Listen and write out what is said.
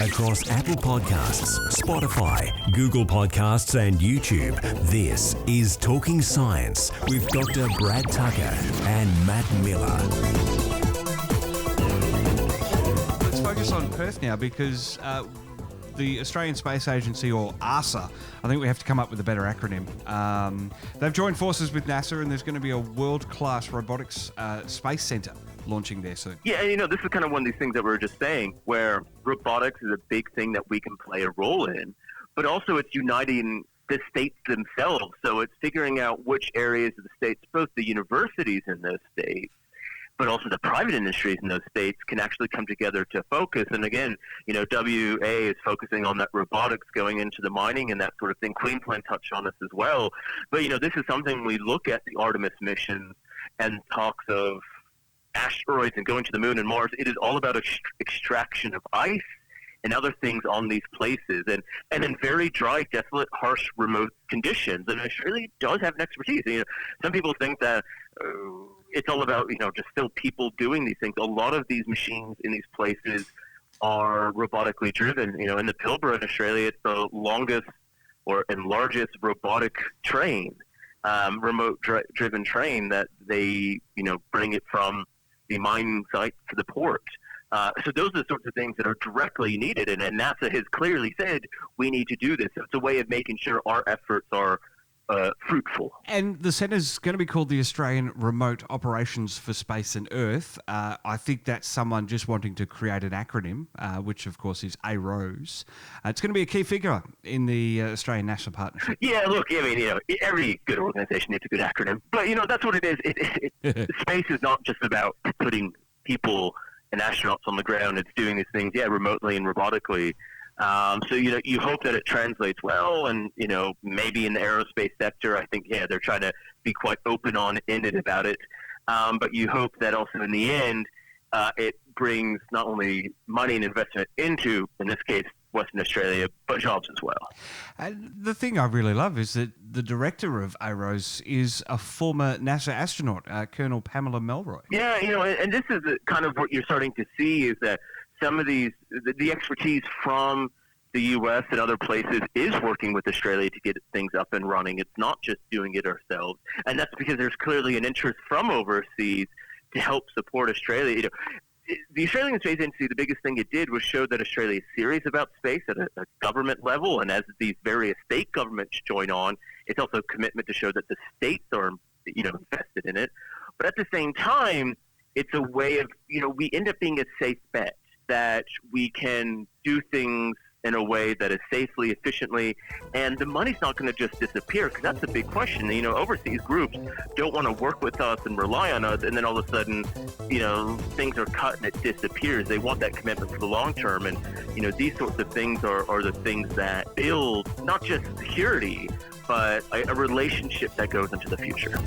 Across Apple Podcasts, Spotify, Google Podcasts and YouTube, this is Talking Science with Dr. Brad Tucker and Matt Miller. Let's focus on Perth now because the Australian Space Agency, or ASA, I think we have to come up with a better acronym. They've joined forces with NASA and there's going to be a world-class robotics space centre launching there soon. Yeah, and this is kind of one of these things that we were just saying, where robotics is a big thing that we can play a role in, but also it's uniting the states themselves. So it's figuring out which areas of the states, both the universities in those states, but also the private industries in those states can actually come together to focus. And again, WA is focusing on that robotics going into the mining and that sort of thing. Queensland touched on this as well. But, this is something we look at the Artemis missions and talks of asteroids and going to the moon and Mars. It is all about extraction of ice and other things on these places, and in very dry, desolate, harsh, remote conditions. And Australia does have an expertise. Some people think that it's all about just still people doing these things. A lot of these machines in these places are robotically driven. In the Pilbara in Australia, it's the longest and largest robotic train, remote-driven train that they bring it from the mining site to the port. So those are the sorts of things that are directly needed, and NASA has clearly said we need to do this. So it's a way of making sure our efforts are fruitful. And the centre's going to be called the Australian Remote Operations for Space and Earth. I think that's someone just wanting to create an acronym, which of course is AROS. It's going to be a key figure in the Australian National Partnership. Yeah, look, every good organization needs a good acronym. But, that's what it is. Space is not just about putting people and astronauts on the ground. It's doing these things, remotely and robotically. So, you hope that it translates well, and, maybe in the aerospace sector, I think, they're trying to be quite open-ended about it. But you hope that also in the end, it brings not only money and investment into, in this case, Western Australia, but jobs as well. And the thing I really love is that the director of AROS is a former NASA astronaut, Colonel Pamela Melroy. Yeah, and this is kind of what you're starting to see is that some of these, the expertise from the U.S. and other places is working with Australia to get things up and running. It's not just doing it ourselves. And that's because there's clearly an interest from overseas to help support Australia. The Australian Space Agency, the biggest thing it did was show that Australia is serious about space at a government level. And as these various state governments join on, it's also a commitment to show that the states are, invested in it. But at the same time, it's a way of, we end up being a safe bet that we can do things in a way that is safely, efficiently, and the money's not going to just disappear, because that's the big question. Overseas groups don't want to work with us and rely on us, and then all of a sudden, things are cut and it disappears. They want that commitment for the long term, and, these sorts of things are the things that build not just security, but a relationship that goes into the future.